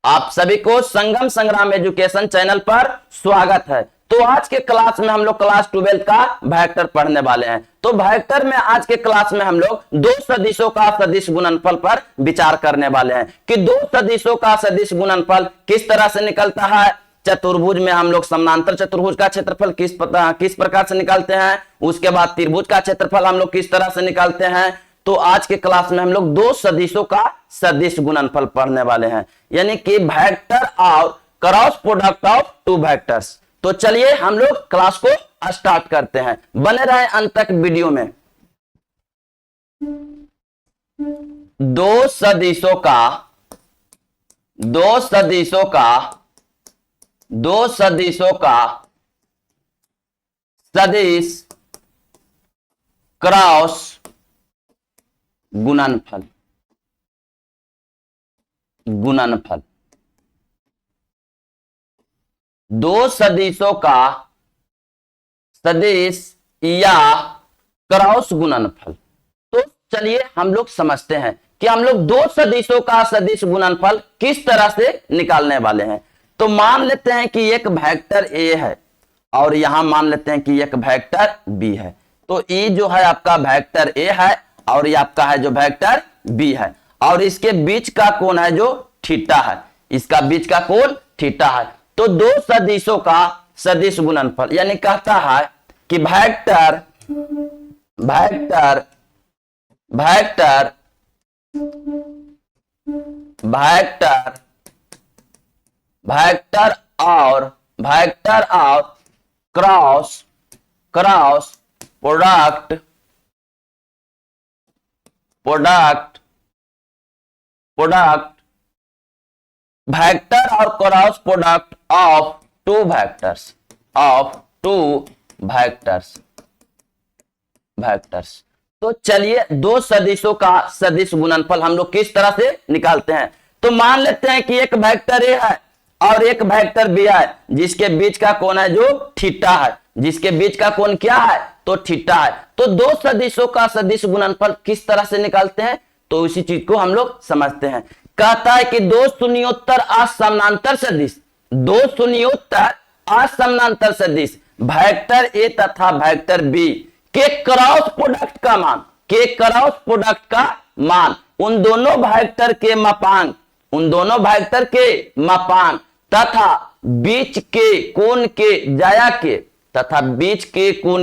आप सभी को संगम संग्राम एजुकेशन चैनल पर स्वागत है। तो आज के क्लास में हम लोग क्लास 12 का वेक्टर पढ़ने वाले हैं। तो वेक्टर में आज के क्लास में हम लोग दो सदिशों का सदिश गुणनफल पर विचार करने वाले हैं कि दो सदिशों का सदिश गुणनफल किस तरह से निकलता है। चतुर्भुज में हम लोग समानांतर चतुर्भुज का क्षेत्रफल किस प्रकार से निकालते हैं, उसके बाद त्रिभुज का क्षेत्रफल हम लोग किस तरह से निकालते हैं। तो आज के क्लास में हम लोग दो सदिशों का सदिश गुणनफल पढ़ने वाले हैं, यानी कि वेक्टर और cross product of two vectors. तो चलिए हम लोग क्लास को स्टार्ट करते हैं, बने रहे अंत तक वीडियो में। दो सदिशों का सदिश क्रॉस गुणनफल दो सदिशों का सदिश या क्रॉस गुणनफल। तो चलिए हम लोग समझते हैं कि हम लोग दो सदिशों का सदिश गुणनफल किस तरह से निकालने वाले हैं। तो मान लेते हैं कि एक वेक्टर ए है और यहां मान लेते हैं कि एक वेक्टर बी है। तो ये जो है आपका वेक्टर ए है और ये आपका है जो वेक्टर बी है, और इसके बीच का कोण है जो थीटा है, इसका बीच का कोण थीटा है। तो दो सदिशों का सदिश गुणनफल यानी कहता है कि वेक्टर और क्रॉस प्रोडक्ट वेक्टर और cross product of two vectors. तो चलिए दो सदिशों का सदिश गुणनफल हम लोग किस तरह से निकालते हैं। तो मान लेते हैं कि एक वेक्टर ए है और एक वेक्टर बी है, जिसके बीच का कोण है जो थीटा है, जिसके बीच का कोण क्या है तो थीटा है। तो दो सदिशों का सदिश गुणनफल किस तरह से निकालते हैं, तो इसी चीज को हम लोग समझते हैं। कहता है कि दो शून्योत्तर असमानांतर सदिश वेक्टर ए तथा वेक्टर बी के क्रॉस प्रोडक्ट का मान उन दोनों वेक्टर के मापांक तथा बीच के कोण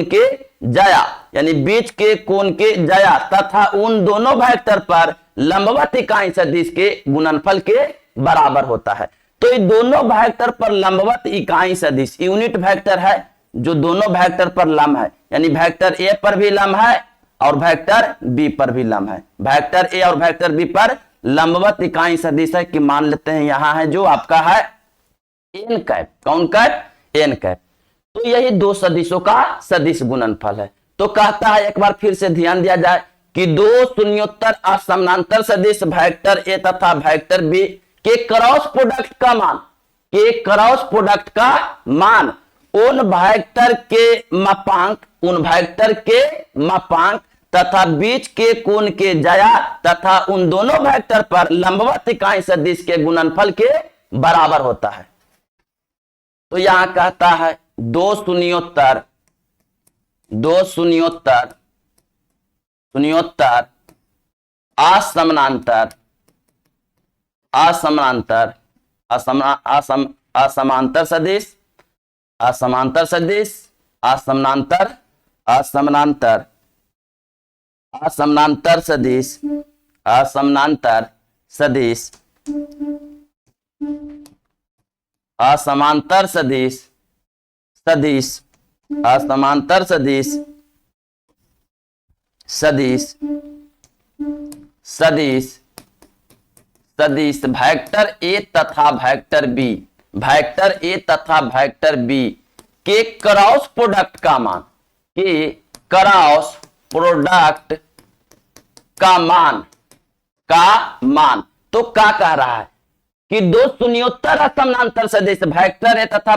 के ज्या यानी बीच के कोण के ज्या तथा उन दोनों वेक्टर पर लंबवत इकाई सदिश के गुणनफल के बराबर होता है। तो ये दोनों वेक्टर पर लंबवत इकाई सदिश यूनिट वेक्टर है जो दोनों वेक्टर पर लंब है, यानी वेक्टर ए पर भी लंब है और वेक्टर बी पर भी लंब है। वेक्टर ए और वेक्टर बी पर लंबवत इकाई सदिश है कि मान लेते हैं यहां है जो आपका है एन कैप। कौन कैप? N cap. तो यही दो सदिशों का सदिश गुणनफल है। तो कहता है, एक बार फिर से ध्यान दिया जाए कि दो शून्योत्तर असमानांतर सदिश वेक्टर ए तथा वेक्टर बी के क्रॉस प्रोडक्ट का मान उन वेक्टर के मापांक तथा बीच के कोण के ज्या तथा उन दोनों वेक्टर पर लंबवत इकाई सदिश के गुणनफल के बराबर होता है। तो यहां कहता है दो शून्योत्तर असमानांतर सदिश वेक्टर ए तथा वेक्टर बी के क्रॉस प्रोडक्ट का मान तो क्या कह रहा है कि दो शून्योत्तर असमानांतर सदिश वेक्टर ए तथा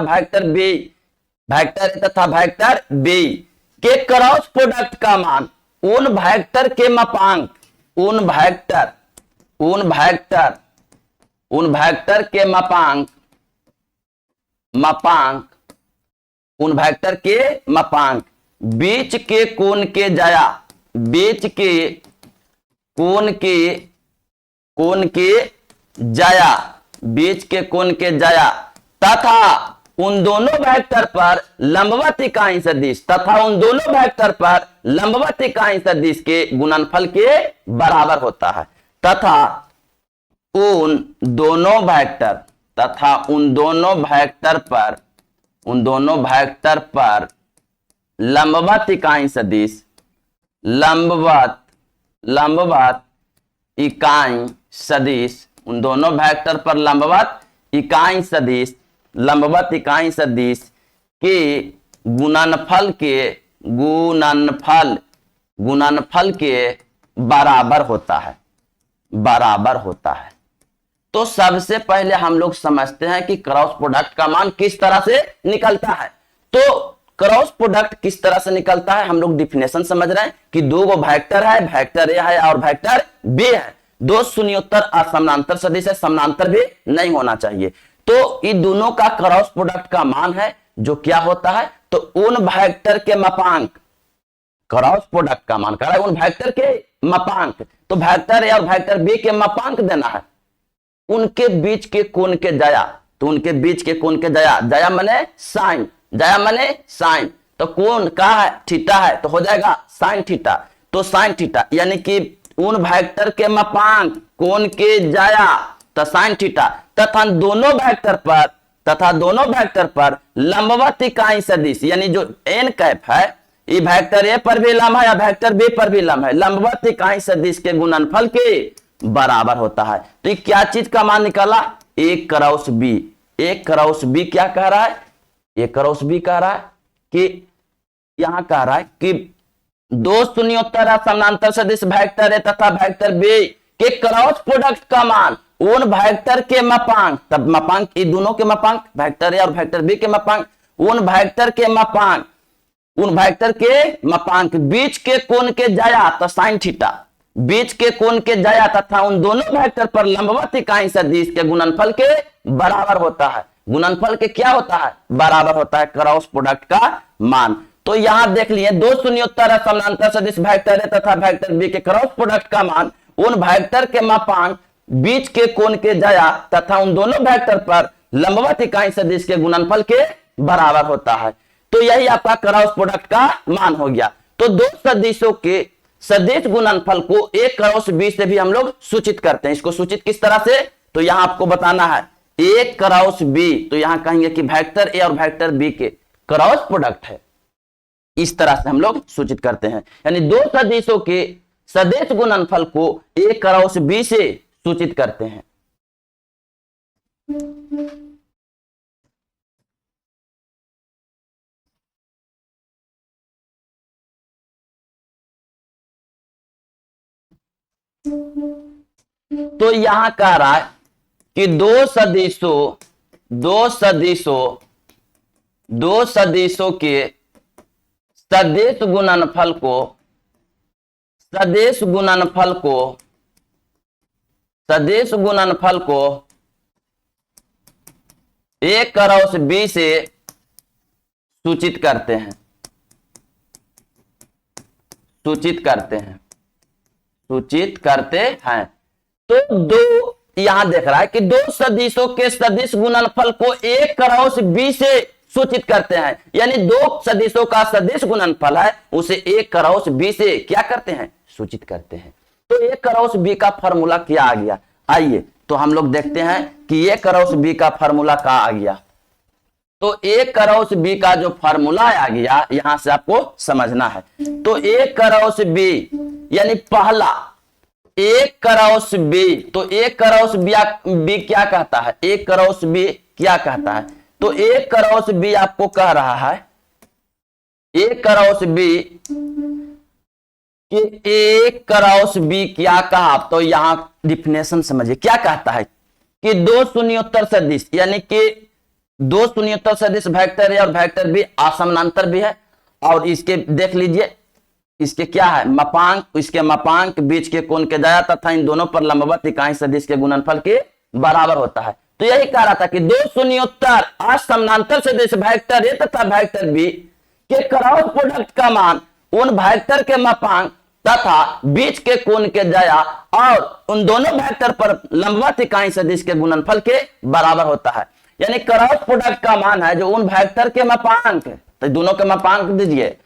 वेक्टर बी के क्रॉस प्रोडक्ट का मान उन वेक्टर के मापांक उन वेक्टर के मापांक उन वेक्टर के मापांक बीच के कोण के जाया, बीच के कोण के जाया, बीच के कोण के जाया तथा उन दोनों वेक्टर पर लंबवत इकाई सदिश, तथा उन दोनों वेक्टर पर लंबवत इकाई सदिश के गुणनफल के बराबर होता है। तथा उन दोनों वेक्टर पर लंबवत इकाई सदिश, लंबवत इकाई सदिश, उन दोनों वेक्टर पर लंबवत इकाई सदिश के गुणनफल के बराबर होता है। तो सबसे पहले हम लोग समझते हैं कि क्रॉस प्रोडक्ट का मान किस तरह से निकलता है। तो क्रॉस प्रोडक्ट किस तरह से निकलता है, हम लोग डिफिनेशन समझ रहे हैं कि दो गो वेक्टर है, वेक्टर ए है और वेक्टर बी है। दो शून्योत्तर असमानांतर सदिश है, समानांतर भी नहीं होना चाहिए। तो इन दोनों का क्रॉस प्रोडक्ट का मान है जो क्या होता है, तो उन वेक्टर के मापांक, क्रॉस प्रोडक्ट का मान कर रहा है उन वेक्टर के मापांक, तो वेक्टर ए और वेक्टर बी के मापांक देना है, उनके बीच के कोण के जाया, तो उनके बीच के कोण के जाया, जाया माने साइन, तो कोण का है थीटा है, तो हो जाएगा साइन थीटा। तो साइन थीटा यानी कि उन वेक्टर के मापांक कोण के जाया तो साइन थीटा तथा दोनों वेक्टर पर लंबवत इकाई सदिश, यानी जो एन कैप है ये वेक्टर ए पर भी लंब है या वेक्टर बी पर भी लंब है, लंबवत इकाई सदिश के गुणनफल के बराबर होता है। तो ये क्या चीज का मान निकाला, ए क्रॉस बी। ए क्रॉस बी क्या कह रहा है, ए क्रॉस बी कह रहा है कि यहां कह रहा है कि दो शून्योत्तर समानांतर सदिश वेक्टर ए तथा वेक्टर बी के क्रॉस प्रोडक्ट का मान उन वेक्टर के मापांक, तब मापांक ये दोनों के मापांक वेक्टर ए और वेक्टर बी के मापांक, उन वेक्टर के मापांक बीच के कोण के जाया तो साइन थीटा, बीच के कोण के जाया तथा उन दोनों वेक्टर पर लंबवत इकाई सदिश के गुणनफल के बराबर होता है। गुणनफल के क्या होता है, बराबर होता है क्रॉस प्रोडक्ट का मान। तो यहां देख लिए दो शून्योत्तर समानांतर सदिश वेक्टर ए तथा वेक्टर बी के क्रॉस प्रोडक्ट का मान उन वेक्टर के मापांक बीच के कोण के जाया तथा उन दोनों वेक्टर पर लंबवत इकाई सदिश के गुणनफल के बराबर होता है। तो यही आपका क्रॉस प्रोडक्ट का मान हो गया। तो दो सदिशों के सदिश गुणनफल को ए क्रॉस बी से भी हम लोग सूचित करते हैं। इसको सूचित किस तरह से, तो यहां आपको बताना है ए क्रॉस बी, तो यहां कहेंगे कि वेक्टर ए और वेक्टर बी के क्रॉस प्रोडक्ट है, इस तरह से हम लोग सूचित करते हैं। यानी दो सदिशों के सदिश गुणनफल को ए क्रॉस बी से सूचित करते हैं। तो यहां कह रहा है कि दो सदिशों के सदिश गुणनफल को ए क्रॉस बी से सूचित करते हैं। तो दो यहां देख रहा है कि दो सदिशों के सदिश गुणनफल को ए क्रॉस बी से सूचित करते हैं, यानी दो सदिशों का सदिश गुणनफल है उसे ए क्रॉस बी से क्या करते हैं, सूचित करते हैं। तो ए क्रॉस बी का फॉर्मूला क्या आ गया, आइए तो हम लोग देखते हैं कि ए क्रॉस बी का फॉर्मूला क्या आ गया। तो ए क्रॉस बी का जो फॉर्मूला आ गया यहां से आपको समझना है। तो ए क्रॉस बी यानी पहला ए क्रॉस बी, तो ए क्रॉस बी क्या कहता है, ए क्रॉस बी क्या कहता है, तो ए क्रॉस बी आपको कह रहा है ए क्रॉस बी कि ए क्रॉस बी क्या कहा, तो यहां डिफिनेशन समझिए क्या कहता है कि दो शून्योत्तर सदिश, यानी कि दो शून्योत्तर सदिश वेक्टर ए और वेक्टर बी असमानांतर भी है, और इसके देख लीजिए इसके क्या है मापांक, इसके मापांक बीच के कोण के जाया तथा इन दोनों पर लंबवत इकाई सदिश के गुणनफल के बराबर होता है। तो यही कह रहा था कि दो शून्योत्तर असमानांतर सदिश वेक्टर ए तथा वेक्टर बी के क्रॉस प्रोडक्ट का मान उन वेक्टर के मापांक तथा बीच के कोण के ज्या और उन दोनों वेक्टर पर लंबवत इकाई सदिश के गुणनफल के बराबर होता है। यानी क्रॉस प्रोडक्ट का मान है जो उन वेक्टर के मापांक, तो दोनों के मापांक दीजिए,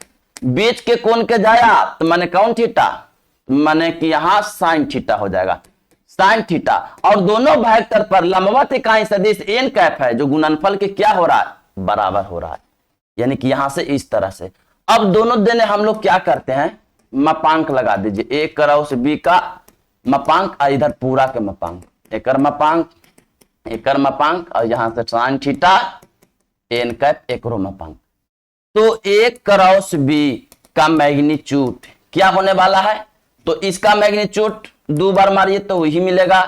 बीच के कोण के ज्या तो माने कौन थीटा, माने कि यहां साइन थीटा हो जाएगा, साइन थीटा, और दोनों वेक्टर पर लंबवत इकाई सदिश एन कैप है जो गुणनफल के क्या हो रहा है, बराबर हो रहा है। यानी कि यहां से इस तरह से अब दोनों देने हम लोग क्या करते हैं, मापांक लगा दीजिए, एक क्रॉस बी का मापांक और इधर पूरा के मापांक, एकर मापांक और यहां से साइन थीटा एन कैप एकरो मापांक। तो एक क्रॉस बी का मैग्नीट्यूड क्या होने वाला है, तो इसका मैग्नीट्यूड दो बार मारिए तो वही मिलेगा,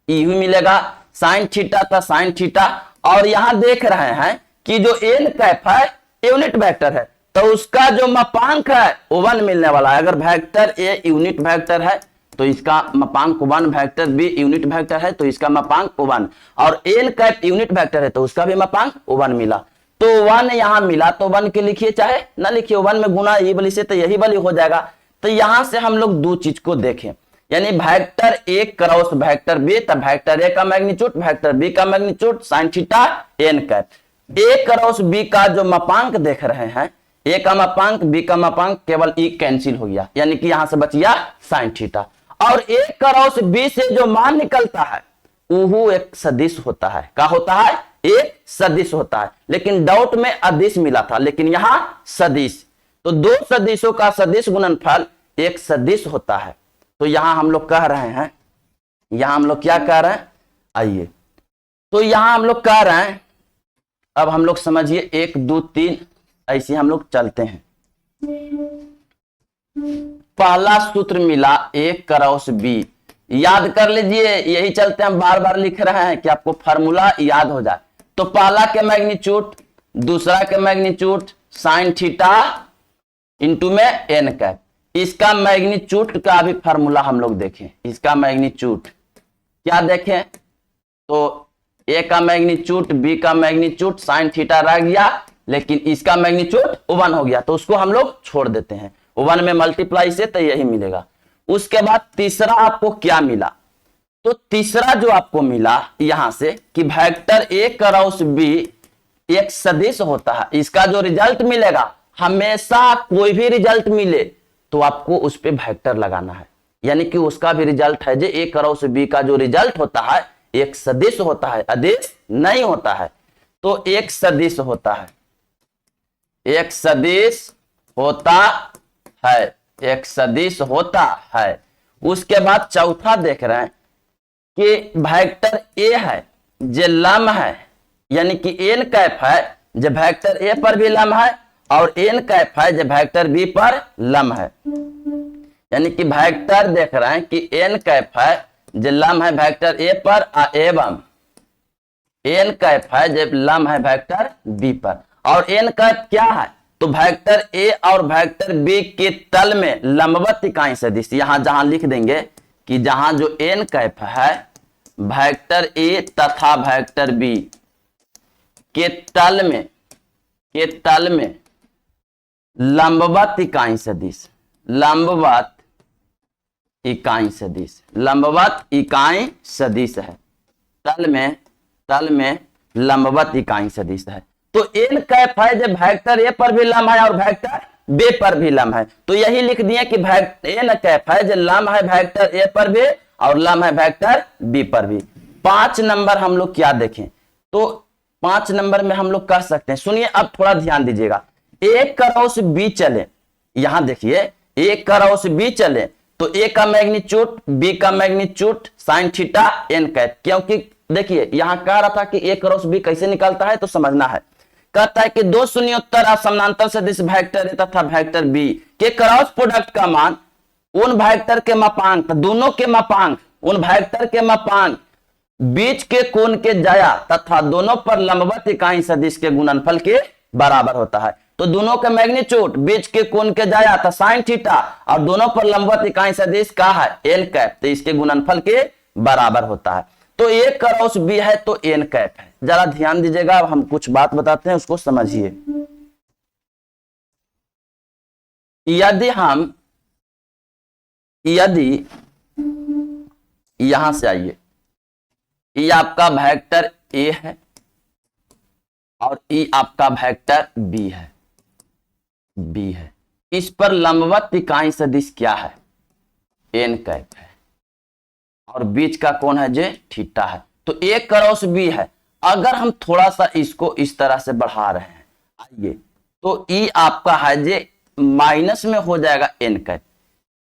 यही मिलेगा, साइन थीटा था साइन थीटा, और यहां देख रहे हैं कि जो एन कैप है यूनिट वेक्टर है तो उसका जो मापांक है वो 1 मिलने वाला है। अगर वेक्टर ए यूनिट वेक्टर है तो इसका मापांक 1, वेक्टर बी यूनिट वेक्टर है तो इसका मापांक 1, और एन कैप यूनिट वेक्टर है तो उसका भी मापांक 1 मिला। तो 1 यहां मिला तो 1 के लिखिए चाहे ना लिखिए, 1 में गुना ये वाली से तो यही वाली हो जाएगा। तो यहां से हम लोग दो चीज को देखें, यानी वेक्टर ए क्रॉस वेक्टर बी, तब वेक्टर ए का मैग्नीट्यूड वेक्टर बी का magnitude sine theta N cap, a cross b का जो मापांक देख रहे हैं, ए का मापांक बी का मापांक केवल ई कैंसिल हो गया, यानी कि यहां से बच गया साइन थीटा, और ए क्रॉस बी से जो मान निकलता है वो एक सदिश होता है। क्या होता है, एक सदिश होता है, लेकिन डाउट में अदिश मिला था, लेकिन यहां सदिश, तो दो सदिशों का सदिश गुणनफल एक सदिश होता है। तो यहां हम लोग कह रहे हैं, यहां हम लोग क्या कह रहे हैं, आइए, तो यहां हम लोग कह रहे हैं, अब हम लोग समझिए 1 2 3 ऐसे हम लोग चलते हैं। पहला सूत्र मिला ए क्रॉस बी, याद कर लीजिए, यही चलते हैं, बार बार लिख रहे हैं कि आपको फार्मूला याद हो जाए। तो पहला के मैग्नीट्यूड, दूसरा के मैग्नीट्यूड साइन थीटा इंटू में एन कैप, इसका मैग्नीट्यूड का भी फार्मूला हम लोग देखें, इसका मैग्नीट्यूड क्या देखें, तो ए का मैग्नीट्यूड बी का मैग्नीट्यूड साइन थीटा रह गया, लेकिन इसका मैग्नीट्यूड 1 हो गया तो उसको हम लोग छोड़ देते हैं, 1 में मल्टीप्लाई से तो यही मिलेगा। उसके बाद तीसरा आपको क्या मिला, तो तीसरा जो आपको मिला यहां से कि वेक्टर ए क्रॉस बी एक सदिश होता है, इसका जो रिजल्ट मिलेगा, हमेशा कोई भी रिजल्ट मिले तो आपको उस पे वेक्टर लगाना है, यानी कि उसका भी रिजल्ट है जो ए क्रॉस बी का जो रिजल्ट होता है एक सदिश होता है, अदिश नहीं होता है। तो एक सदिश होता है, एक सदिश होता है, एक सदिश होता है। उसके बाद चौथा देख रहे हैं कि वेक्टर ए है जो लंब है, यानी कि एन कैप है जो वेक्टर ए पर भी लंब है, और एन कैप है जो वेक्टर बी पर लंब है, यानी कि वेक्टर देख रहे हैं कि एन कैप है जो लंब है वेक्टर ए पर, एवं एन कैप है जो लंब है वेक्टर बी पर। और एन कैप क्या है, तो वेक्टर ए और वेक्टर बी के तल में लंबवत इकाई सदिश, यहां जहां लिख देंगे कि जहां जो एन कैप है वेक्टर ए तथा वेक्टर बी के तल में लंबवत इकाई सदिश, लंबवत इकाई सदिश, लंबवत इकाई सदिश है, तल में लंबवत इकाई सदिश है। तो एन कैप है जब वेक्टर ए पर भी लंब है और वेक्टर बी पर भी लंब है, तो यही लिख दिए कि एन कैप है जो लंब है वेक्टर ए पर भी और लंब है वेक्टर बी पर भी। 5 नंबर हम लोग क्या देखें, तो 5 नंबर में हम लोग कह सकते हैं, सुनिए अब थोड़ा ध्यान दीजिएगा, ए क्रॉस बी चले, यहां देखिए ए क्रॉस बी चले तो ए का मैग्नीट्यूड बी का magnitude sine theta N cap, क्योंकि देखिए यहां कह रहा था कि ए क्रॉस बी कैसे निकलता है तो समझना है। कहता है कि दो शून्योत्तर असमानांतर सदिश वेक्टर ए तथा वेक्टर बी के क्रॉस प्रोडक्ट का मान उन वेक्टर के मापांक, दोनों के मापांक, उन वेक्टर के मापांक, बीच के कोण के ज्या तथा दोनों पर लंबवत इकाई सदिश के गुणनफल के बराबर होता है। तो दोनों का मैग्नीट्यूड, बीच के कोण के ज्या था साइन थीटा, और दोनों पर लंबवत इकाई सदिश का है एल कैप, तो इसके गुणनफल के बराबर होता है। तो ए क्रॉस बी है तो एन कैप है। जरा ध्यान दीजिएगा, अब हम कुछ बात बताते हैं, उसको समझिए। यदि यहां से आइए, ये आपका वेक्टर ए है और ये आपका वेक्टर बी है, इस पर लंबवत इकाई सदिश क्या है? एन कैप है, और बीच का कौन है? जे थीटा है। तो ए क्रॉस बी है। अगर हम थोड़ा सा इसको इस तरह से बढ़ा रहे हैं, आइए, तो ई आपका है जे माइनस में हो जाएगा एन कैप,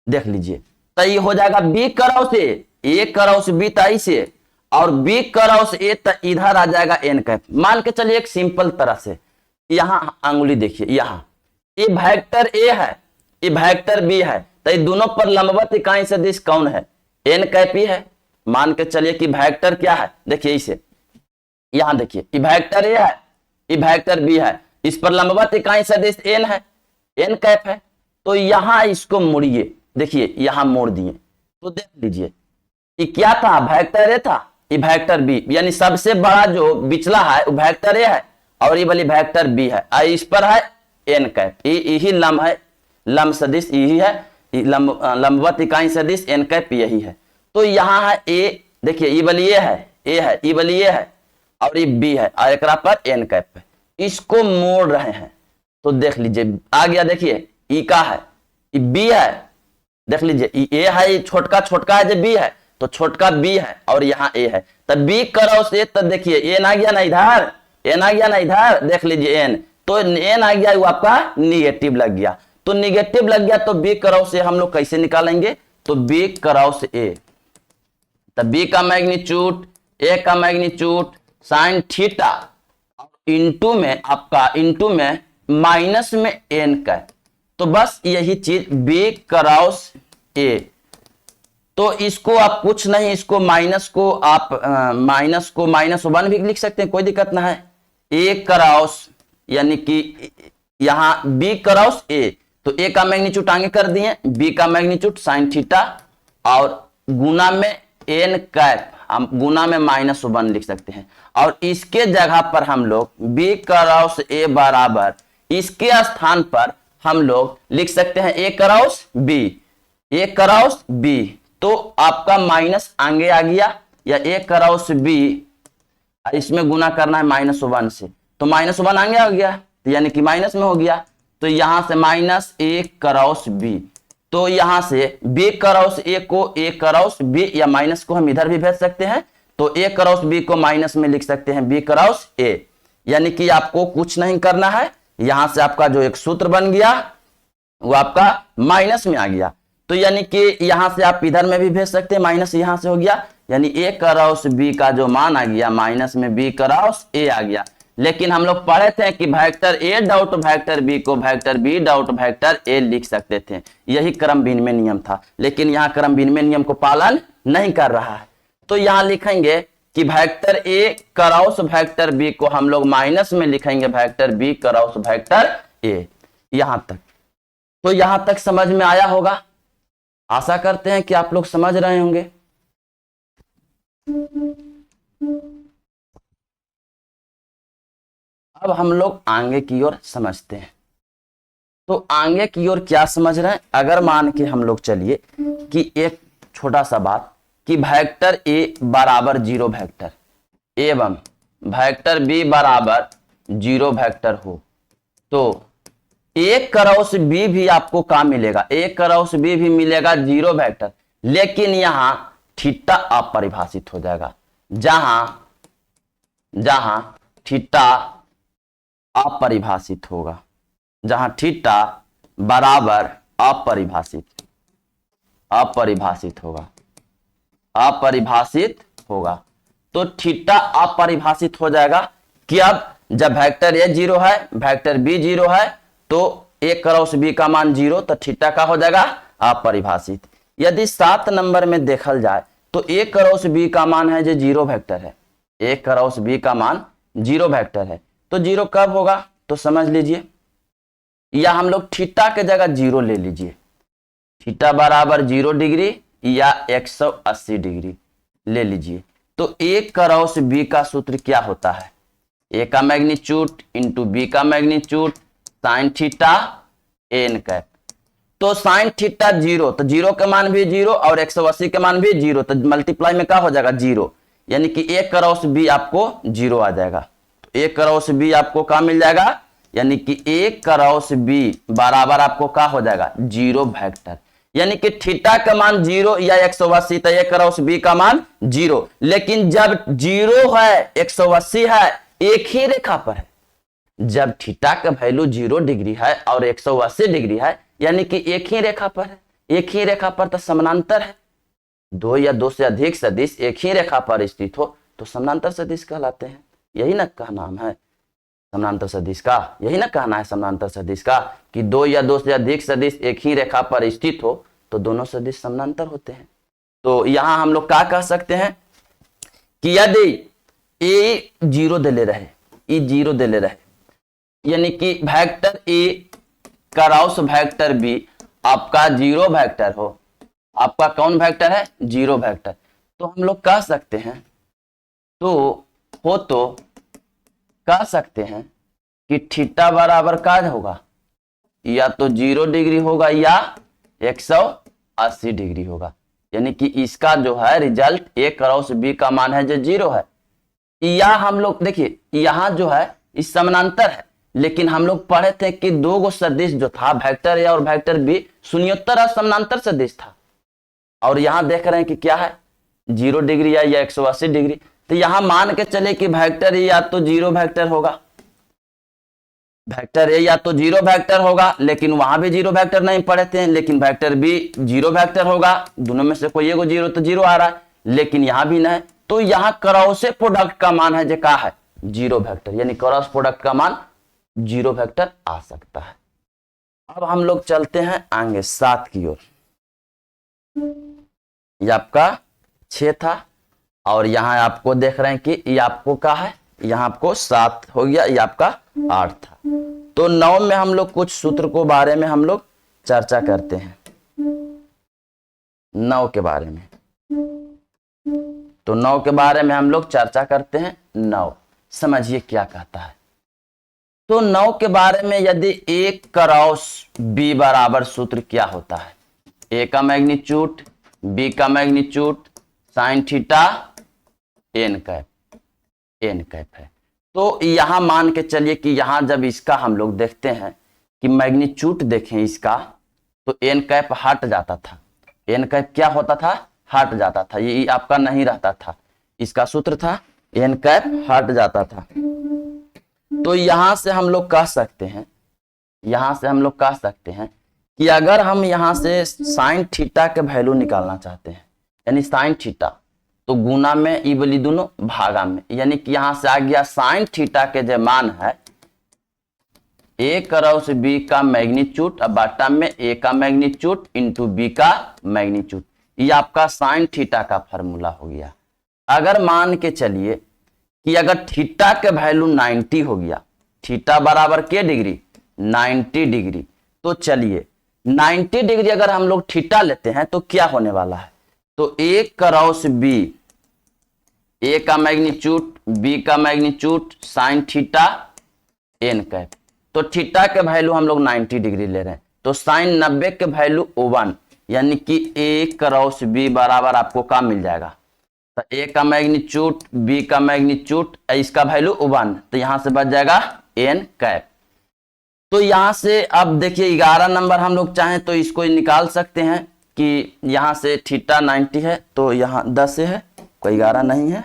देख लीजिए। तो ये हो जाएगा B cross A cross B ताई से, और बी क्रॉस ए तो इधर आ जाएगा एन कैप। मान के चलिए एक सिंपल तरह से, यहां अंगुली देखिए, यहां ये वेक्टर ए है, ये वेक्टर बी है, तो ये दोनों पर लंबवत इकाई सदिश कौन है? एन कैप ही है। मान के चलिए कि वेक्टर क्या है, देखिए इसे, यहां देखिए, ये वेक्टर ए है, ये वेक्टर बी है, इस पर लंबवत इकाई सदिश एन है, एन कैप है। तो यहां इसको मोड़िए, देखिए यहां मोड़ दिए, तो देख लीजिए ये क्या था? वेक्टर ए था, ये वेक्टर बी, यानी सबसे बड़ा जो बिचला है वो वेक्टर ए है, और ये वाली वेक्टर बी है, इस पर है एन कैप। यही लंब है, लंब सदिश यही है, लंबवत इकाई सदिश एन कैप यही है। तो यहाँ है ए, देखिए ये वाली ए है, ये वाली ए है, और ये बी है, और एक पर एन कैप है। इसको मोड़ रहे हैं तो देख लीजिए आ गया, देखिए ई का है, ये बी है, देख लीजिए ए है, ये छोटका है जो बी है, तो छोटका बी है और यहाँ ए है, तब बी क्रॉस ए, तब देखिए एन आ गया ना इधर, एन आ गया ना इधर, देख लीजिए एन, तो एन आ गया, वो आपका निगेटिव लग गया। तो निगेटिव लग गया तो बी क्रॉस ए हम लोग कैसे निकालेंगे? तो बी क्रॉस ए, तब बी का मैग्नीट्यूड, ए का मैग्नीट्यूड साइन थीटा, इंटू में आपका, इंटू में माइनस में एन का, तो बस यही चीज बी क्रॉस ए। तो इसको आप कुछ नहीं, इसको माइनस को आप -1 भी लिख सकते हैं, कोई दिक्कत ना है। ए क्रॉस यानी कि यहां बी क्रॉस ए, तो ए का मैग्नीट्यूड आगे कर दिए, बी का मैग्नीट्यूड साइन थीटा, और गुना में एन कैप, हम गुना में -1 लिख सकते हैं। और इसके जगह पर हम लोग बी क्रॉस ए बराबर, इसके स्थान पर हम लोग लिख सकते हैं ए क्रॉस बी, ए क्रॉस बी, तो आपका माइनस आगे आ गया, या ए क्रॉस बी, इसमें गुना करना है -1 से, तो -1 आगे आ गया, तो यानी कि माइनस में हो गया। तो यहां से माइनस ए क्रॉस बी, तो यहां से बी क्रॉस ए को ए क्रॉस बी, या माइनस को हम इधर भी भेज सकते हैं, तो ए क्रॉस बी को माइनस में लिख सकते हैं बी क्रॉस ए। यानी कि आपको कुछ नहीं करना है, यहां से आपका जो एक सूत्र बन गया वो आपका माइनस में आ गया। तो यानी कि यहां से आप इधर में भी भेज सकते हैं, माइनस यहां से हो गया, यानी ए क्रॉस बी का जो मान आ गया माइनस में बी क्रॉस ए आ गया। लेकिन हम लोग पढ़े थे कि vector a dot vector B को vector b dot vector a लिख सकते थे, यही क्रम विनिमय नियम था। लेकिन यहाँ क्रम विनिमय नियम को पालन नहीं कर रहा है, तो यहाँ लिखेंगे कि वेक्टर ए क्रॉस वेक्टर बी को हम लोग माइनस में लिखेंगे vector B cross vector A. यहां तक, तो यहां तक समझ में आया होगा, आशा करते हैं कि आप लोग समझ रहे होंगे। अब हम लोग आगे की ओर समझते हैं। तो आगे की ओर क्या समझ रहे हैं? अगर मान के हम लोग चलिए कि एक छोटा सा बात, कि वेक्टर ए बराबर 0 वेक्टर एवं वेक्टर बी बराबर 0 वेक्टर हो, तो ए क्रॉस बी भी आपको क्या मिलेगा? ए क्रॉस बी भी मिलेगा 0 वेक्टर, लेकिन यहां थीटा अपरिभाषित हो जाएगा, जहां थीटा अपरिभाषित होगा, जहां थीटा बराबर अपरिभाषित होगा, तो थीटा अपरिभाषित हो जाएगा कि अब जब वेक्टर ए 0 है, वेक्टर बी 0 है, तो ए क्रॉस बी का मान 0, तो थीटा का हो जाएगा अपरिभाषित। यदि 7 नंबर में देखल जाए तो ए क्रॉस बी का मान है जो 0 वेक्टर है, ए क्रॉस बी का मान 0 वेक्टर है, तो 0 कब होगा? तो समझ लीजिए, या हम लोग थीटा के जगह 0 ले लीजिए, थीटा बराबर 0 डिग्री या 180 डिग्री ले लीजिए। तो ए क्रॉस बी का सूत्र क्या होता है, ए का मैग्नीट्यूड इंटू बी का magnitude sine theta N cap. तो साइन थीटा 0, तो 0 के मान भी 0 और 180 के मान भी 0, तो मल्टीप्लाई में क्या हो जाएगा 0, यानी कि ए क्रॉस बी आपको 0 आ जाएगा। तो ए क्रॉस बी आपको क्या मिल जाएगा, यानी कि ए क्रॉस बी बराबर आपको क्या हो जाएगा 0 वेक्टर, यानी कि थीटा का मान 0 या 180, तो ए क्रॉस बी का मान 0। लेकिन जब 0 है 180 है एक ही रेखा पर है, जब थीटा का वैल्यू 0 डिग्री है और 180 डिग्री है यानी कि एक ही रेखा पर है, एक ही रेखा पर तो समानांतर है। दो या दो से अधिक सदिश एक ही रेखा पर स्थित हो तो समानांतर सदिश कहलाते हैं। यही ना का नाम है समानांतर सदिश का, यही ना कहना है समानांतर सदिश का कि दो या दो से अधिक सदिश एक ही रेखा पर स्थित हो तो दोनों सदिश समानांतर होते हैं। तो यहां हम लोग क्या कह सकते हैं कि यदि ए 0 दे ले रहे, ई 0 दे ले रहे, यानी कि वेक्टर ए क्रॉस वेक्टर बी आपका 0 वेक्टर हो, आपका कौन वेक्टर है 0 वेक्टर, तो हम लोग कह सकते हैं तो कह सकते हैं कि थीटा बराबर क्या होगा, या तो 0 डिग्री होगा या 180 डिग्री होगा, यानी कि इसका जो है रिजल्ट ए क्रॉस बी का मान है जो 0 है। या हम लोग देखिए यहां जो है इस समानांतर है, लेकिन हम लोग पढ़े थे कि दो गो सदिश जो था वेक्टर ए और वेक्टर बी शून्योत्तर और समानांतर सदिश था, और यहां देख रहे हैं कि क्या है 0 डिग्री या 180 डिग्री। तो यहां मान के चले कि वेक्टर ए या तो 0 वेक्टर होगा, वेक्टर ए या तो 0 वेक्टर होगा, लेकिन वहां भी 0 वेक्टर नहीं पढ़े थे, लेकिन वेक्टर बी 0 वेक्टर होगा, दोनों में से कोई एगो 0 तो 0 आ रहा है, लेकिन यहां भी नहीं। तो यहां क्रॉस प्रोडक्ट का मान है जो क्या है 0 वेक्टर, यानी क्रॉस प्रोडक्ट का मान 0 वेक्टर आ सकता है। अब हम लोग चलते हैं आगे 7 की ओर। ये आपका 6 था और यहां आपको देख रहे हैं कि ये आपको क्या है, यहां आपको 7 हो गया, ये आपका 8 था। तो 9 में हम लोग कुछ सूत्र को बारे में हम लोग चर्चा करते हैं 9 के बारे में। तो 9 के बारे में हम लोग चर्चा करते हैं। 9 समझिए क्या कहता है। तो 9 के बारे में यदि ए क्रॉस बी बराबर सूत्र क्या होता है, ए का मैग्नीट्यूड बी का magnitude sine theta N cap है। तो यहां मान के चलिए कि यहां जब इसका हम लोग देखते हैं कि मैग्नीट्यूड देखें इसका, तो एन कैप हट जाता था, एन कैप क्या होता था हट जाता था, ये आपका नहीं रहता था, इसका सूत्र था एन कैप हट जाता था। तो यहां से हम लोग कह सकते हैं, यहां से हम लोग कह सकते हैं कि अगर हम यहां से साइन थीटा के वैल्यू निकालना चाहते हैं, यानी साइन थीटा तो गुना में ई वाली दोनों भागा में, यानी कि यहां से आ गया साइन थीटा के जो मान है ए क्रॉस बी का मैग्नीट्यूड अब बाटा में ए का मैग्नीट्यूड इंटू बी का मैग्नीट्यूड, ये आपका साइन थीटा का फॉर्मूला हो गया। अगर मान के चलिए कि अगर थीटा के वैल्यू 90 हो गया, थीटा बराबर के डिग्री 90 डिग्री, तो चलिए 90 डिग्री अगर हम लोग थीटा लेते हैं तो क्या होने वाला है, तो ए क्रॉस बी ए का मैग्नीट्यूड बी का magnitude sine theta N cap, तो थीटा के वैल्यू हम लोग 90 डिग्री ले रहे हैं, तो साइन 90 के वैल्यू 1, यानी कि ए क्रॉस बी बराबर आपको क्या मिल जाएगा, तो ए का मैग्नीट्यूड बी का मैग्नीट्यूड इसका वैल्यू 1, तो यहां से बच जाएगा एन कैप। तो यहां से अब देखिए 11 नंबर हम लोग चाहें तो इसको निकाल सकते हैं कि यहां से थीटा 90 है तो यहां 10 है, कोई 11 नहीं है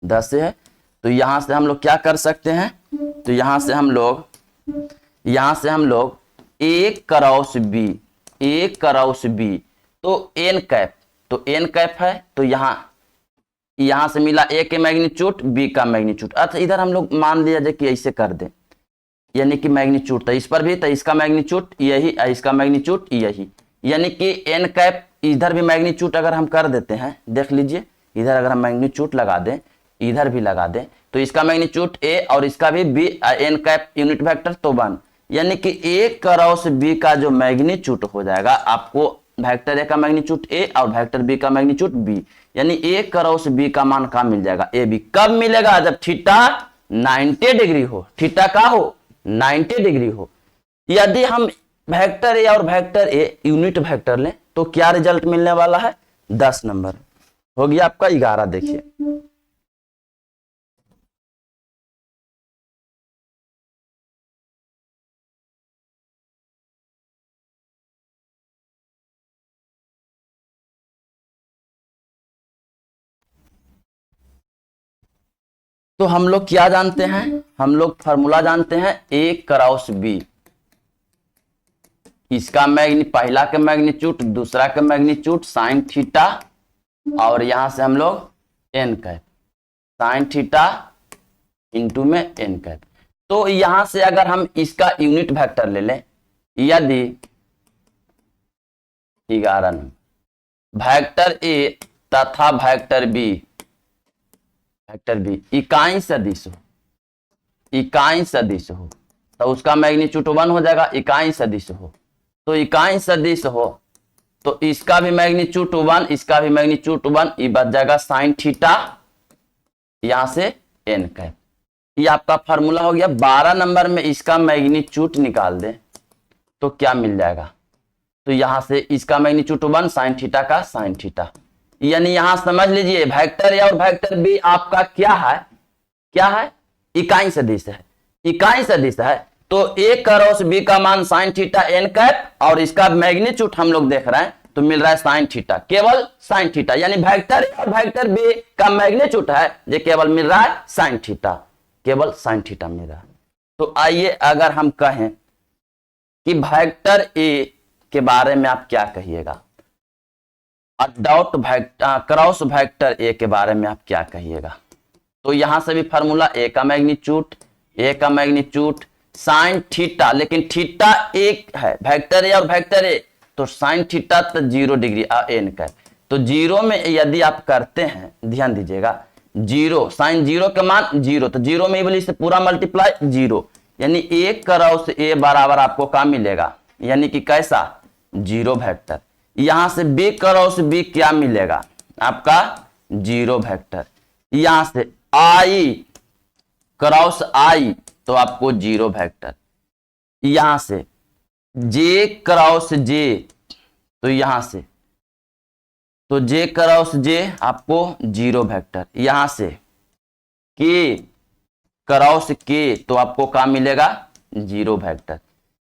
10 है, तो यहां से हम लोग क्या कर सकते हैं, तो यहां से हम लोग ए क्रॉस बी तो एन कैप, तो एन कैप है, तो यहां से मिला ए के मैग्नीट्यूड बी का मैग्नीट्यूड। अच्छा इधर हम लोग मान लिया जाए कि ऐसे कर दें, यानी कि मैग्नीट्यूड तो इस पर भी, तो इसका मैग्नीट्यूड यही, इसका मैग्नीट्यूड यही, यानी कि एन कैप इधर भी मैग्नीट्यूड अगर हम कर देते हैं, देख लीजिए इधर अगर हम मैग्नीट्यूड लगा दें, इधर भी लगा दें, तो इसका मैग्नीट्यूड ए और इसका भी B, N cap unit vector तो 1, यानी कि ए क्रॉस बी का जो मैग्नीट्यूड हो जाएगा आपको वेक्टर ए का मैग्नीट्यूड ए और वेक्टर बी का मैग्नीट्यूड बी, यानी ए क्रॉस बी का मान का मिल जाएगा ए बी। कब मिलेगा? जब थीटा 90 डिग्री हो, थीटा का हो 90 डिग्री हो। यदि हम वेक्टर ए और वेक्टर ए यूनिट वेक्टर लें तो क्या रिजल्ट मिलने वाला है? 10 नंबर। हो गया आपका 11। देखिए तो हम लोग क्या जानते हैं? हम लोग फॉर्मूला जानते हैं ए क्रॉस बी। इसका पहला का मैग्नीट्यूड, दूसरा का मैग्नीट्यूड साइन थीटा, और यहां से हम लोग N cap, sine theta into में एन कैप। तो यहां से अगर हम इसका यूनिट वेक्टर ले लें, यदि 11 नंबर वेक्टर ए तथा वेक्टर बी इकाई सदिश हो, इकाई सदिश हो तो उसका मैग्नीट्यूड 1 हो जाएगा। इकाई सदिश हो तो इकाई सदिश हो तो इसका भी मैग्नीट्यूड 1, इसका भी मैग्नीट्यूड 1, ये बच जाएगा साइन थीटा, यहां से एन कैप। ये आपका फार्मूला हो गया। 12 नंबर में इसका मैग्नीट्यूड निकाल दें तो क्या मिल जाएगा? तो यहां से इसका मैग्नीट्यूड 1 साइन थीटा का साइन थीटा, यानी यहां समझ लीजिए वेक्टर ए और वेक्टर बी आपका क्या है? क्या है? इकाई सदिश है। इकाई सदिश है तो ए क्रॉस बी का मान साइन थीटा एन कैप, और इसका मैग्नीट्यूड हम लोग देख रहे हैं तो मिल रहा है साइन थीटा, केवल साइन थीटा, यानी वेक्टर ए और वेक्टर बी का मैग्नीट्यूड है जो केवल मिल रहा है साइन थीटा, केवल साइन थीटा मिल रहा है। तो आइए अगर हम कहें कि वेक्टर ए के बारे में आप क्या कहिएगा, डॉट वेक्टर क्रॉस वेक्टर ए के बारे में आप क्या कहिएगा? तो यहां से भी फार्मूला ए का मैग्नीट्यूड साइन थीटा, लेकिन थीटा एक है, वेक्टर ए और वेक्टर ए तो साइन थीटा तो 0 डिग्री एन का। तो 0 में यदि आप करते हैं, ध्यान दीजिएगा, 0 साइन 0 का मान 0, तो 0 में बोलिए पूरा मल्टीप्लाई 0, यानी ए क्रॉस ए बराबर आपको क्या मिलेगा? यानी कि कैसा? 0 वेक्टर। यहां से बी क्रॉस बी क्या मिलेगा? आपका 0 वेक्टर। यहां से आई क्रॉस आई तो आपको 0 वेक्टर। यहां से जे क्रॉस जे तो यहां से तो जे क्रॉस जे आपको 0 वेक्टर। यहां से के क्रॉस के तो आपको क्या मिलेगा? 0 वेक्टर।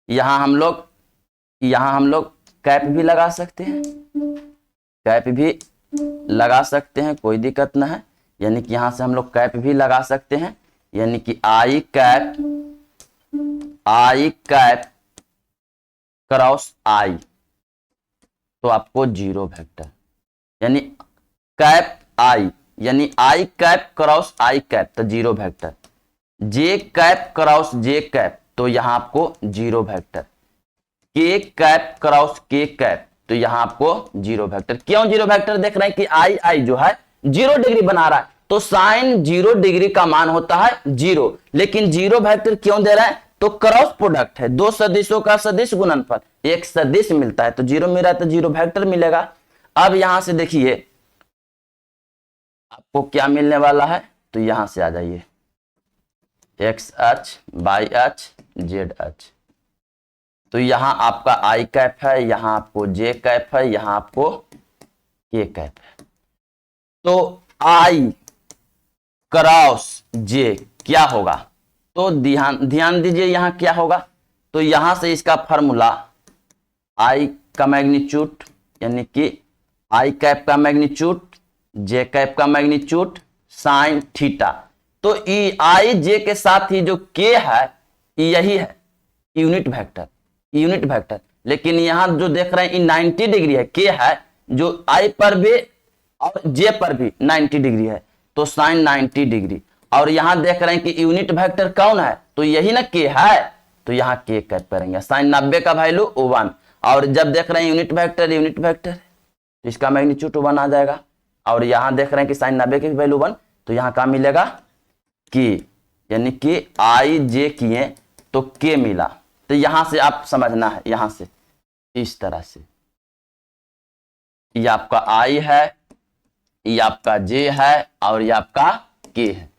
यहां हम लोग कैप भी लगा सकते हैं, कैप भी लगा सकते हैं, कोई दिक्कत ना है। यानी कि यहां से हम लोग कैप भी लगा सकते हैं, यानी कि आई कैप क्रॉस आई तो आपको 0 वेक्टर, यानी कैप आई, यानी आई कैप क्रॉस आई कैप तो 0 वेक्टर। जे कैप क्रॉस जे कैप तो यहां आपको 0 वेक्टर। के कैप क्रॉस के कैप तो यहां आपको 0 वेक्टर। क्यों 0 वेक्टर देख रहे हैं कि आई जो है 0 डिग्री बना रहा है, तो साइन 0 डिग्री का मान होता है 0, लेकिन 0 वेक्टर क्यों दे रहा है? तो क्रॉस प्रोडक्ट है, दो सदिशों का सदिश गुणनफल, एक सदिश मिलता है तो 0 मिल रहा है तो 0 वेक्टर मिलेगा। अब यहां से देखिए आपको क्या मिलने वाला है, तो यहां से आ जाइए एक्स अक्ष, वाई अक्ष, जेड अक्ष। तो यहां आपका आई कैप है, यहां आपको जे कैप है, यहां आपको के कैप है। तो आई क्रॉस जे क्या होगा? तो ध्यान दीजिए यहां क्या होगा। तो यहां से इसका फॉर्मूला आई का मैग्नीट्यूड, यानी कि आई कैप का मैग्नीट्यूड, जे कैप का मैग्नीट्यूड साइन थीटा। तो ई आई जे के साथ ही जो के है यही है यूनिट वेक्टर, लेकिन यहां जो देख रहे हैं 90 डिग्री है, के है जो आई पर भी और जे पर भी 90 डिग्री है तो साइन 90 डिग्री। और यहां देख रहे हैं कि यूनिट वेक्टर कौन है? तो यही ना के है, तो यहां के कैप करेंगे। साइन 90 का वैल्यू 1, और जब देख रहे हैं यूनिट वेक्टर तो इसका मैग्नीट्यूड 1 आ जाएगा। और यहां देख रहे हैं कि साइन 90 की वैल्यू 1, तो यहां क्या मिलेगा? के, यानी कि आई जे किए तो के मिला। तो यहां से आप समझना है, यहां से इस तरह से ये आपका आई है, ये आपका जे है और ये आपका के है।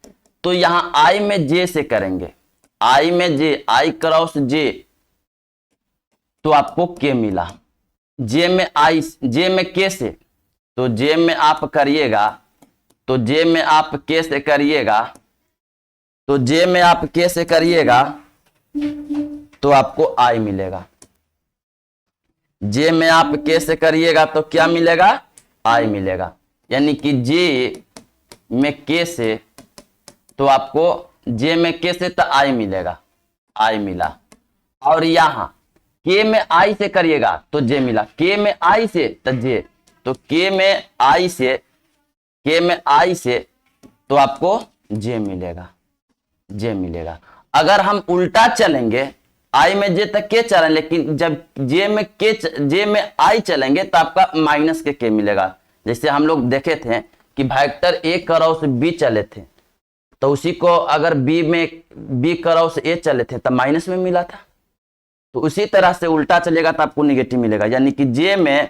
तो यहां आई में जे से करेंगे, आई में जे, आई क्रॉस जे, तो आपको के मिला। जे में आई, जे में के से, तो जे में आप करिएगा, तो जे में आप के से करिएगा, तो जे में आप के से करिएगा तो आपको आई मिलेगा। जे में आप के से करिएगा तो क्या मिलेगा? आई मिलेगा। यानी कि जे में के से, तो आपको जे में के से तो आई मिलेगा, आई मिला। और यहां के में आई से करिएगा तो जे मिला, के में आई से तो जे, तो के में आई से, के में आई से तो आपको जे मिलेगा, जे मिलेगा। अगर हम उल्टा चलेंगे, आई में जे तक के चलें, लेकिन जब जे में के, जे में आई चलेंगे तो आपका माइनस के मिलेगा। जैसे हम लोग देखे थे कि वेक्टर ए क्रॉस बी चले थे, तो उसी को अगर बी में बी क्रॉस ए चले थे तो माइनस में मिला था। तो उसी तरह से उल्टा चलेगा तो आपको निगेटिव मिलेगा। यानी कि जे में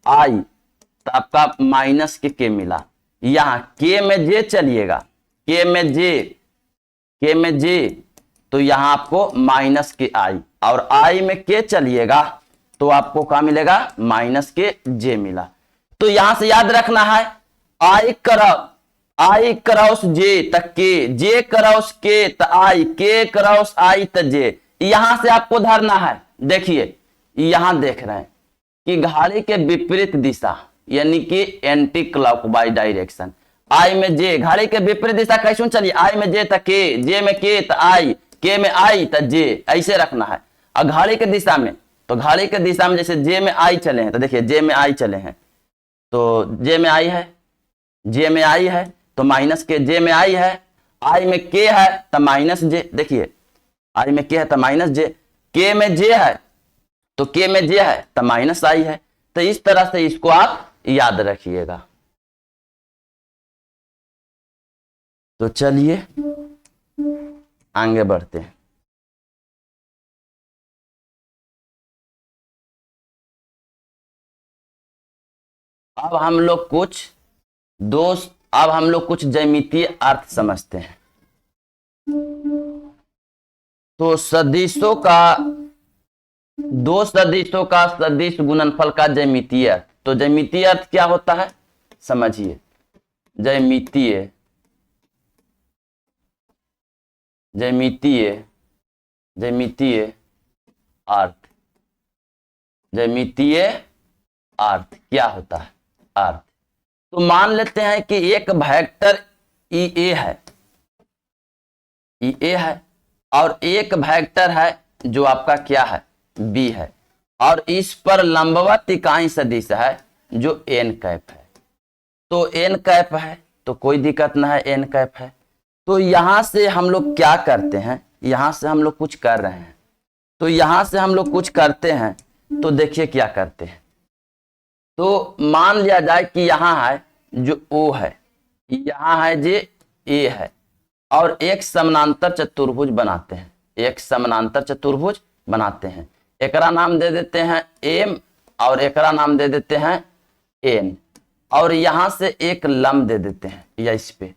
आई तो आपका माइनस के मिला। यहां के में जे चलिएगा, के में जे, के में जे, तो यहां आपको माइनस के आई, और आई में के चलिएगा तो आपको क्या मिलेगा? माइनस के जे मिला। तो यहां से याद रखना है, आई क्रॉस जे तक के, जे क्रॉस के त आई, के क्रॉस आई त जे। यहां से आपको धरना है। देखिए यहां देख रहे हैं कि घड़ी के विपरीत दिशा, यानी कि एंटी क्लॉकवाइज डायरेक्शन। आई में जे, घड़ी के विपरीत दिशा कैसे चलिए? आई में जे त के, जे में के त आई, के में आई त जे, ऐसे रखना है। और घड़ी के दिशा में, तो घड़ी के दिशा में जैसे जे में आई चले हैं, तो देखिए जे में आई चले हैं, तो जे में आई है, जे में आई है तो माइनस के, जे में आई है, आई में के है तो माइनस जे। देखिए आई में के है तो माइनस जे, के में जे है तो के में जे है तो माइनस आई है। तो इस तरह से इसको आप याद रखिएगा। तो चलिए आगे बढ़ते हैं। अब हम लोग कुछ ज्यामितीय अर्थ समझते हैं। तो सदिशों का, दो सदिशों का सदिश गुणनफल का ज्यामितीय अर्थ। तो ज्यामितीय अर्थ क्या होता है समझिए। ज्यामितीय अर्थ, ज्यामितीय अर्थ क्या होता है? अर्थ, तो मान लेते हैं कि एक वेक्टर ई ए है, और एक वेक्टर है जो आपका क्या है? बी है, और इस पर लंबवत इकाई सदिश है जो एन कैप है। तो एन कैप है तो कोई दिक्कत ना है, एन कैप है। तो यहां से हम लोग क्या करते हैं? यहां से हम लोग कुछ कर रहे हैं, तो यहां से हम लोग कुछ करते हैं। तो देखिए क्या करते हैं। तो मान लिया जाए कि यहां है जो ओ है, यहां है जो ए है, और एक समानांतर चतुर्भुज बनाते हैं, एक समानांतर चतुर्भुज बनाते हैं। एकरा नाम दे देते हैं एम, और एकरा नाम दे देते हैं एन, और यहां से एक लंब दे देते हैं, या इस पे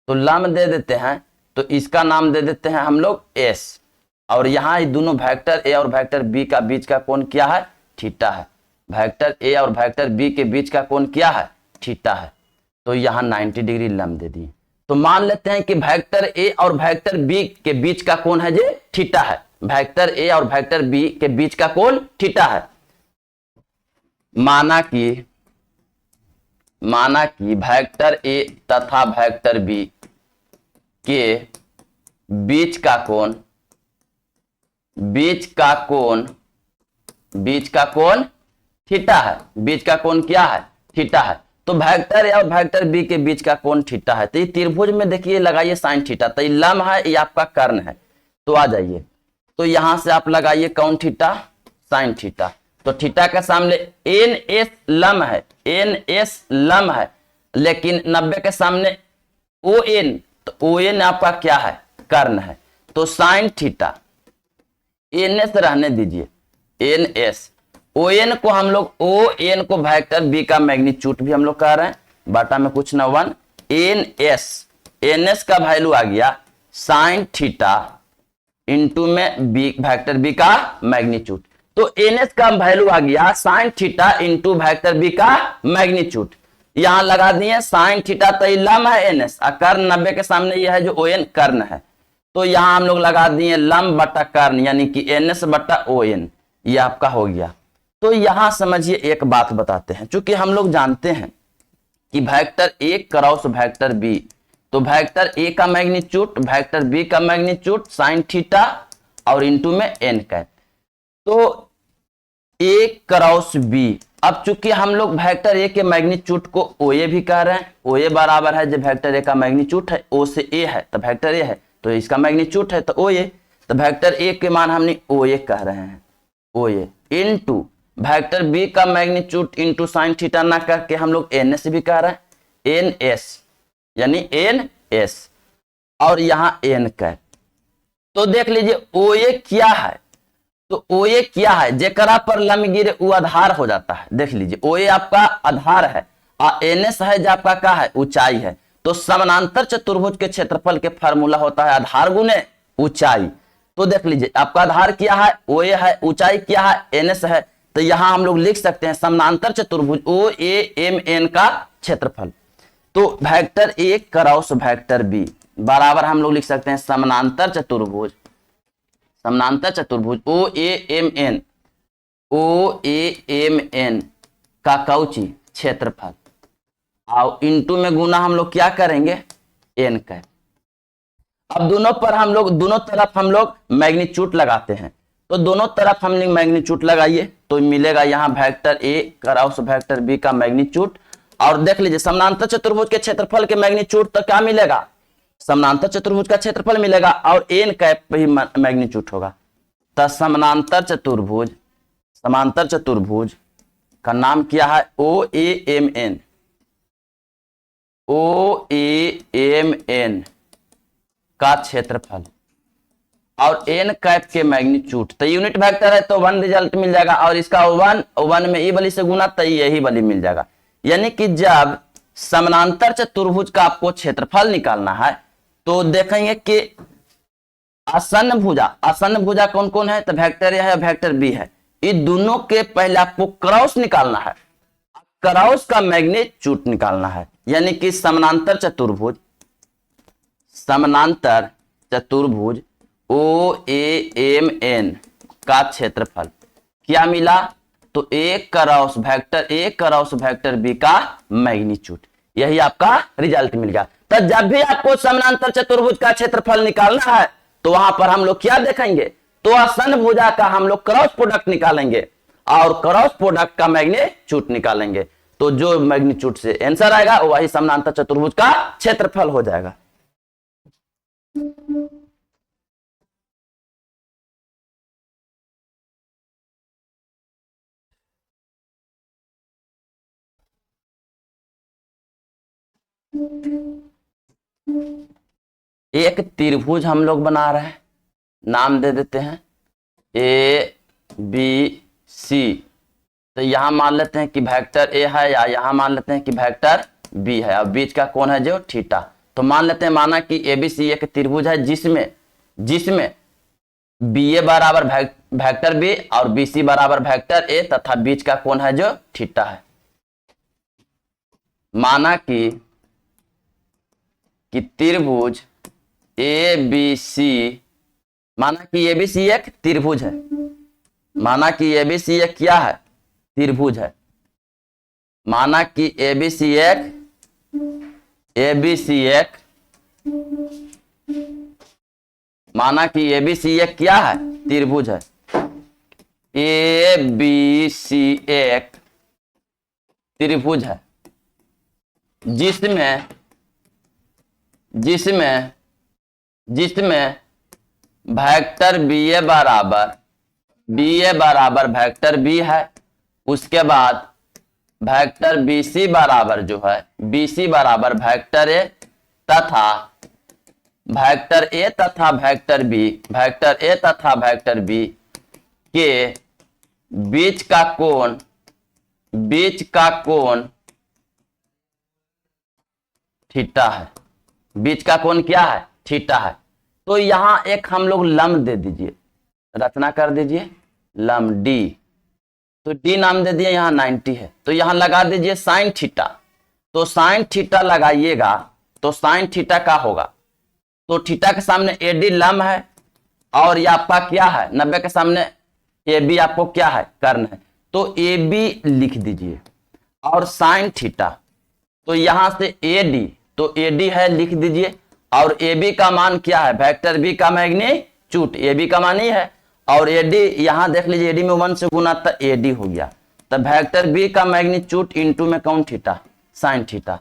तो लंब दे देते हैं, तो इसका नाम दे देते हैं हम लोग एस। और यहाँ ये दोनों वेक्टर ए और वेक्टर बी का बीच का कोण क्या है? थीटा है। वेक्टर ए और वेक्टर बी के बीच का कोण क्या है? थीटा है। तो यहाँ 90 डिग्री लंब दे दिए। तो मान लेते हैं कि वेक्टर ए और वेक्टर बी के बीच का कोण है जो थीटा है। वेक्टर ए और वेक्टर बी के बीच का कोण थीटा है। माना कि वेक्टर ए तथा वेक्टर बी के बीच का कोण थीटा है। बीच का कोण क्या है? थीटा है। तो वेक्टर ए और वेक्टर बी के बीच का कोण थीटा है। तो ये त्रिभुज में देखिए लगाइए साइन थीटा, तो ये लंब है, ये आपका कर्ण है। तो आ जाइए, तो यहां से आप लगाइए कौन थीटा? Sign theta. तो थीटा के सामने एन एस लंब है, एन एस लंब है, लेकिन 90 के सामने ओ एन, तो ओ एन आपका क्या है? कर्ण है। तो साइन थीटा, एन एस रहने दीजिए, एन एस, ओ एन को हम लोग, ओ एन को वेक्टर बी का मैग्नीट्यूड भी हम लोग कह रहे हैं, बटा में कुछ ना 1 एन एस का वैल्यू आ गया साइन थीटा इंटू में बी वेक्टर बी का मैग्नीट्यूड। तो एन एस का वैल्यू आ गया sine theta into vector B का मैग्नीट्यूड। यहां लगा दिए साइन थीटा तो लम है एन एस, कर्ण 90 के सामने यह है जो ओ एन कर्ण है, तो यहां हम लोग लगा दिए लम बटा कर्ण यानी कि एन एस बटा ओ एन, ये आपका हो गया। तो यहां समझिए एक बात बताते हैं, चूंकि हम लोग जानते हैं कि वेक्टर ए क्रॉस वेक्टर बी, तो वेक्टर ए का मैग्नीट्यूड वेक्टर बी का मैग्नीट्यूड साइन थीटा और इंटू में एन कैप। तो ए क्रॉस बी, अब चूंकि हम लोग वेक्टर ए के मैग्नीट्यूड को ओ ए भी कह रहे हैं, ओ ए बराबर है जब वेक्टर ए का मैग्नीट्यूड है ओ से ए है तो वेक्टर ए है, तो इसका मैग्नीट्यूड है तो ओ ए, तो वेक्टर ए के मान हमने ओ ए कह रहे हैं, ओ ए इंटू वेक्टर बी का मैग्नीट्यूड इंटू साइन थीटा ना करके हम लोग एन एस भी कह रहे हैं, एन एस यानी एन एस और यहां एन कैप। तो देख लीजिए ओ ए क्या है, तो ओ ए क्या है जेकरा पर लम गिरे वो आधार हो जाता है। देख लीजिए ओ ए आपका आधार है और एन एस है जो आपका क्या है ऊंचाई है। तो समानांतर चतुर्भुज के क्षेत्रफल के फार्मूला होता है आधार गुने ऊंचाई। तो देख लीजिए आपका आधार क्या है ओ ए है, ऊंचाई क्या है एन एस है, तो यहां हम लोग लिख सकते हैं समानांतर चतुर्भुज ओ ए एम एन का क्षेत्रफल। तो वेक्टर ए क्रॉस वेक्टर बी बराबर हम लोग लिख सकते हैं समानांतर चतुर्भुज ओ ए एम एन का कौची क्षेत्रफल और इंटू में गुना हम लोग क्या करेंगे एन कैप। अब दोनों तरफ हम लोग मैग्नीट्यूड लगाते हैं, तो दोनों तरफ हम लोग मैग्नीट्यूड लगाइए तो मिलेगा यहाँ वेक्टर ए क्रॉस वेक्टर बी का मैग्नीट्यूड। और देख लीजिए समानांतर चतुर्भुज के क्षेत्रफल के मैग्नीट्यूड तो क्या मिलेगा, समानांतर चतुर्भुज का क्षेत्रफल मिलेगा और एन कैप पे ही मैग्नीट्यूड होगा। तो समानांतर चतुर्भुज का नाम क्या है ओ ए एम एन का क्षेत्रफल और एन कैप के मैग्नीट्यूड। तो यूनिट वेक्टर है तो 1 रिजल्ट मिल जाएगा और इसका 1 में ई बली से गुना तो यही बली मिल जाएगा। यानी कि जब समानांतर चतुर्भुज का आपको क्षेत्रफल निकालना है तो देखेंगे कि आसन्न भुजा कौन कौन है, तो वेक्टर ए है वेक्टर बी है, ये दोनों के पहले आपको क्रॉस निकालना है, क्रॉस का मैग्नीट्यूड निकालना है। यानी कि समानांतर चतुर्भुज ओ ए एम एन का क्षेत्रफल क्या मिला, तो ए क्रॉस वेक्टर बी का मैग्नीट्यूड, यही आपका रिजल्ट मिल गया। तो जब भी आपको समानांतर चतुर्भुज का क्षेत्रफल निकालना है तो वहां पर हम लोग क्या देखेंगे, तो आसन्न भुजा का हम लोग क्रॉस प्रोडक्ट निकालेंगे और क्रॉस प्रोडक्ट का मैग्नीट्यूड निकालेंगे। तो जो मैग्नीट्यूड से आंसर आएगा वही समानांतर चतुर्भुज का क्षेत्रफल हो जाएगा। एक त्रिभुज हम लोग बना रहे हैं, नाम दे देते हैं ए बी सी। तो यहां मान लेते हैं कि वेक्टर ए है या यहां मान लेते हैं कि वेक्टर बी है और बीच का कोण है जो थीटा। तो मान लेते हैं माना कि ए बी सी एक त्रिभुज है जिसमें बी ए बराबर वेक्टर बी और बी सी बराबर वेक्टर ए तथा बीच का कोण है जो थीटा है। माना कि त्रिभुज ए बी सी, माना कि ए बी सी एक त्रिभुज है, माना कि ए बी सी एक क्या है त्रिभुज है, माना कि ए बी सी एक माना कि ए बी सी एक क्या है त्रिभुज है, ए बी सी एक त्रिभुज है जिसमें वेक्टर बी ए बराबर वेक्टर बी है, उसके बाद वेक्टर बी सी बराबर जो है बी सी बराबर वेक्टर ए तथा वेक्टर ए तथा वेक्टर बी के बीच का कोण थीटा है, बीच का कोण क्या है, थीटा है। तो यहां एक हम लोग लंब दे दीजिए, रचना कर दीजिए लंब डी, तो डी नाम दे दिए, यहां 90 है, तो यहां लगा दीजिए साइन थीटा। तो साइन थीटा लगाइएगा तो साइन थीटा का होगा, तो थीटा के सामने एडी लंब है और ये आपका क्या है 90 के सामने ए बी आपको क्या है कर्ण है, तो ए बी लिख दीजिए और साइन थीटा, तो यहां से ए डी, तो ए डी है लिख दीजिए और ए बी का मान क्या है, वेक्टर बी का मैग्नीट्यूड, ए बी का मान ही है और ए डी यहां देख लीजिए एडी में 1 से गुना तो ए डी हो गया, तो वेक्टर बी का मैग्नीट्यूड इंटू में कौन थीटा, साइन थीटा।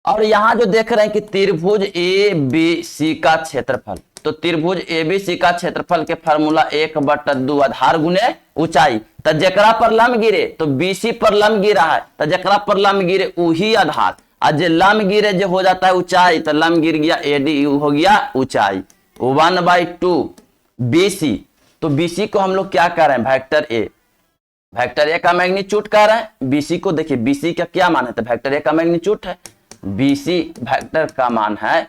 और यहां जो देख रहे हैं कि त्रिभुज ए बी सी का क्षेत्रफल, तो त्रिभुज ए बी सी का क्षेत्रफल के फार्मूला 1/2 आधार गुने ऊंचाई, तो जकरा पर लंब गिरे तो बीसी पर लंब गिरा है, तो जकरा पर लंब गिरे वही आधार, और जो लंब गिरे जो हो जाता है ऊंचाई, तो लंब गिर गया एडी हो गया ऊंचाई 1/2 बीसी। तो बीसी को हम लोग क्या कर रहे हैं, वेक्टर ए का मैग्नीट्यूड कह रहे हैं, बीसी को देखिए बीसी का क्या मान है, तो वेक्टर ए का मैग्नीट्यूड है, बीसी वेक्टर का मान है,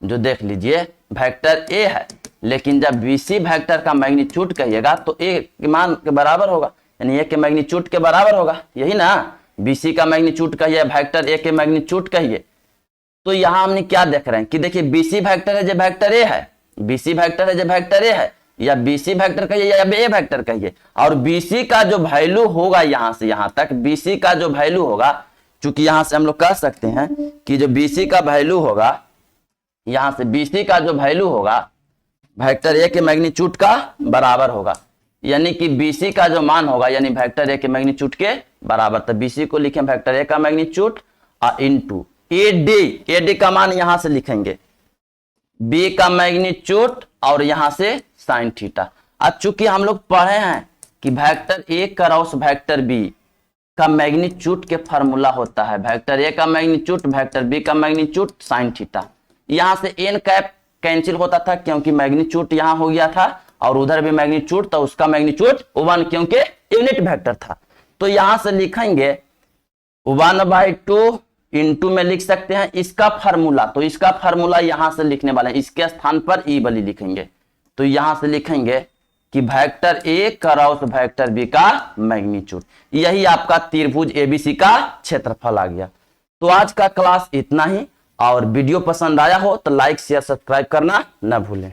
जो देख लीजिए वेक्टर ए है, लेकिन जब बीसी वेक्टर का मैग्नीट्यूड कहिएगा तो ए के मान के बराबर होगा, यानी ए के मैग्नीट्यूड के बराबर होगा, यही ना, बीसी का मैग्नीट्यूड कहिए वेक्टर ए के मैग्नीट्यूड कहिए। तो यहां हमने क्या देख रहे हैं कि देखिए बीसी वेक्टर है जो वेक्टर ए है, बीसी वेक्टर है जो वेक्टर ए है, या बीसी वेक्टर कहिए या ए वेक्टर कहिए, और बीसी का जो वैल्यू होगा यहां से यहां तक, बीसी का जो वैल्यू होगा, चूंकि यहां से हम लोग कह सकते हैं कि जो बीसी का वैल्यू होगा, यहां से बीसी का जो वैल्यू होगा वेक्टर ए के मैग्नीट्यूड का बराबर होगा, यानी कि बीसी का जो मान होगा यानी वेक्टर ए के मैग्नीट्यूड के बराबर, तो बीसी को लिखें वेक्टर ए का मैग्नीट्यूड और इनटू एडी का मान यहां से लिखेंगे बी का मैग्नीट्यूड और यहां से साइन थीटा। अब चूंकि हम लोग पढ़े हैं कि वेक्टर ए क्रॉस वेक्टर बी का मैग्नीट्यूड के फार्मूला होता है वेक्टर ए का मैग्नीट्यूड वेक्टर बी का मैग्नीट्यूड साइन थीटा, यहां से एन कैप कैंसिल होता था क्योंकि मैग्नीट्यूड यहां हो गया था और उधर भी मैग्नीट्यूड, तो उसका मैग्नीट्यूड 1 क्योंकि यूनिट वेक्टर था, तो यहां से लिखेंगे 1/2 इंटू में लिख सकते हैं इसका फार्मूला, तो इसका फार्मूला यहां से लिखने वाले हैं, इसके स्थान पर ई वाली लिखेंगे, तो यहां से लिखेंगे कि वेक्टर ए क्रॉस वेक्टर बी का मैग्नीट्यूड, यही आपका त्रिभुज एबीसी का क्षेत्रफल आ गया। तो आज का क्लास इतना ही, और वीडियो पसंद आया हो तो लाइक शेयर सब्सक्राइब करना न भूलें।